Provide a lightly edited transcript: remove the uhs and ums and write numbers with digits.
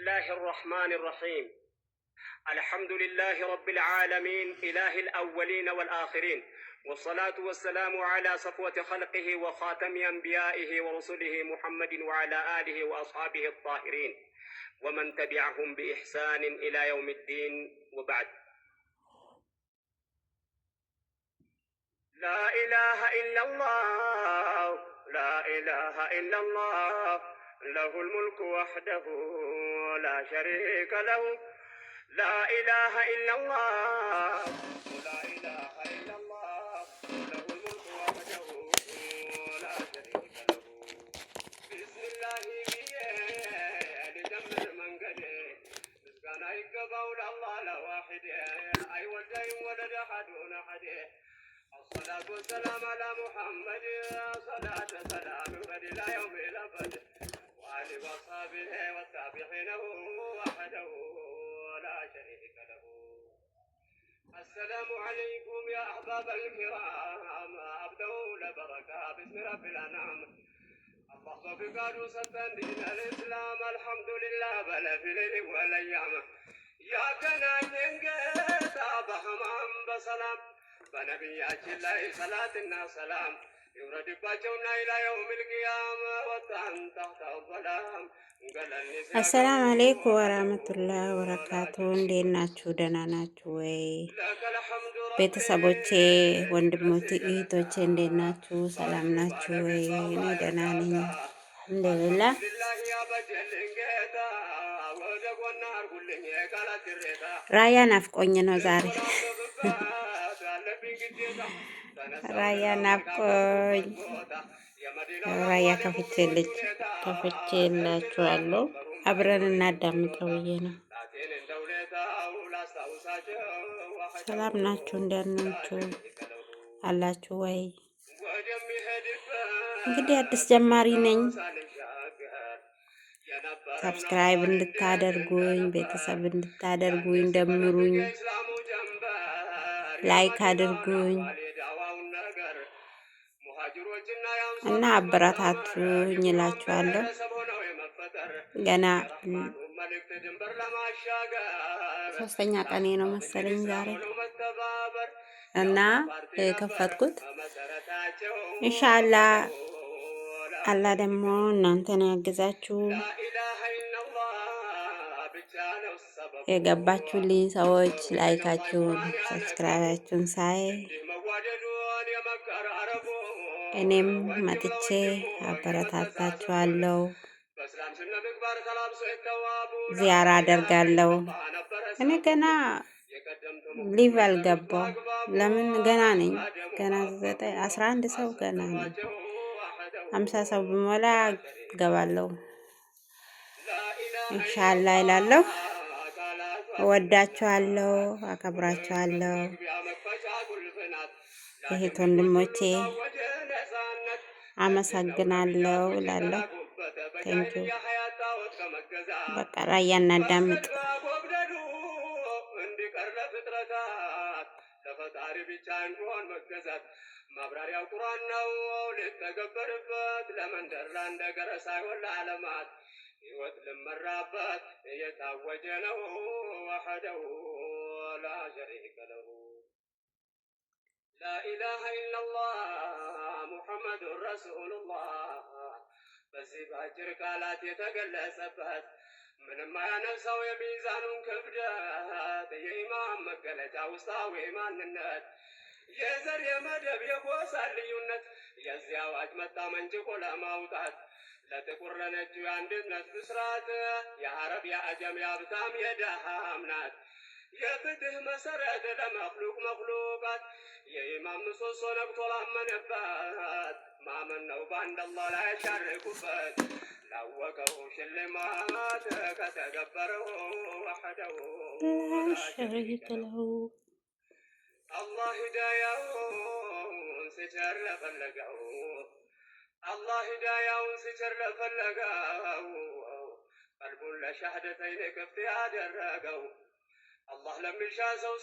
الله الرحمن الرحيم. الحمد لله رب العالمين إله الأولين والآخرين، والصلاة والسلام على صفوة خلقه وخاتم أنبيائه ورسله محمد وعلى آله وأصحابه الطاهرين ومن تبعهم بإحسان إلى يوم الدين، وبعد. لا إله إلا الله، لا إله إلا الله، له الملك وحده لا شريك له. لا إله إلا الله، لا إله إلا الله، له الملك وحده لا شريك له. بسم الله لجمع من قده مسكن يقبل الله لواحد أي ولد ولد أحد أحد. الصلاة والسلام على محمد، صلاة سلام إلى يوم الأبد، وآله وصحبه والتابعين وحده لا شريك له. السلام عليكم يا أحباب الكرام، أبدأ لبركة باسم رب الأنعام. الله بفقاده ستن دين الإسلام، الحمد لله بل في الليل والأيام. يا كنان ينقيت بحمام بسلام، በነቢያችን ላይ ሰላትና ሰላም ይውረድባቸውና ኢላ የውሚል ቂያማ ወጣን ተህተ ሰላም። አሰላሙ አለይኩም ወራህመቱላሂ ወበረካቱ። እንዴት ናችሁ? ደህና ናችሁ ወይ ቤተሰቦቼ፣ ወንድሞቼ፣ እህቶቼ እንዴት ናችሁ? ሰላም ናችሁ ወይ? እኔ ደህና ነኝ አልሐምዱሊላህ። ራያ ናፍቆኝ ነው ዛሬ ራያ ናፍቆኝ። ራያ ከፍቼላችኋለሁ አብረን እናዳምጠው ብዬ ነው። ሰላም ናችሁ? እንደናችሁ አላችሁ ወይ? እንግዲህ አዲስ ጀማሪ ነኝ። ሰብስክራይብ እንድታደርጉኝ፣ ቤተሰብ እንድታደርጉኝ፣ ደምሩኝ፣ ላይክ አድርጉኝ እና አበረታቱኝ እላችኋለሁ። ገና 3ኛ ቀኔ ነው መሰለኝ ዛሬ እና የከፈትኩት። ኢንሻአላህ አላህ ደግሞ እናንተን ያግዛችሁ። የገባችሁልኝ ሰዎች ላይካችሁን፣ ሰብስክራይባችሁን ሳይ እኔም መጥቼ አበረታታችኋለሁ፣ ዚያራ አደርጋለሁ። እኔ ገና ሊቭ አልገባው። ለምን ገና ነኝ። ገና 11 ሰው ገና ነኝ። 50 ሰው ብሞላ ገባለሁ ኢንሻአላህ ይላለሁ። እወዳችኋለሁ፣ አከብራችኋለሁ እህት ወንድሞቼ፣ አመሰግናለሁ እላለሁ። ቴንኪው። በቃ ራያ እናዳምጥ። ለፈጣሪ ብቻ እንዲሆን መገዛት ማብራሪያው ቁርአን ነው ልተገበርበት፣ ለመንደር ላንደገረ ሳይሆን ለዓለማት ሕይወት ልመራበት የታወጀ ነው ወሐደሁ ላ ሸሪከ ለሁ። ላኢላሃ ኢለላህ ሙሐመዱን ረሱሉላህ በዚህ በአጭር ቃላት የተገለጸበት ምንም አያነሳው የሚዛኑን ክብደት የኢማን መገለጫ ውስጣዊ ማንነት የዘር የመደብ የጎሳ ልዩነት የዚህ አዋጅ መጣ መንጭቆ ለማውጣት ለጥቁር ለነጩ የአንድነት ብስራት የአረብ የአጀም የሀብታም የደሃም ናት የፍትህ መሰረት ለመክሉቅ መክሉቃት የኢማም ምሰሶ ነቅቶ ላመነበት ማመን ነው በአንድ አላህ ላይ ያሻርኩበት ላወቀው ሽልማት ከተገበረው ወሐደሁ ላ ሸሪከ ለሁ። አላህ ሂዳያውን ሲቸር ለፈለገው አላህ ሂዳያውን ሲቸር ለፈለገው ቀልቡን ለሻህደተይን ክፍት ያደረገው አላህ ለሚሻ ሰው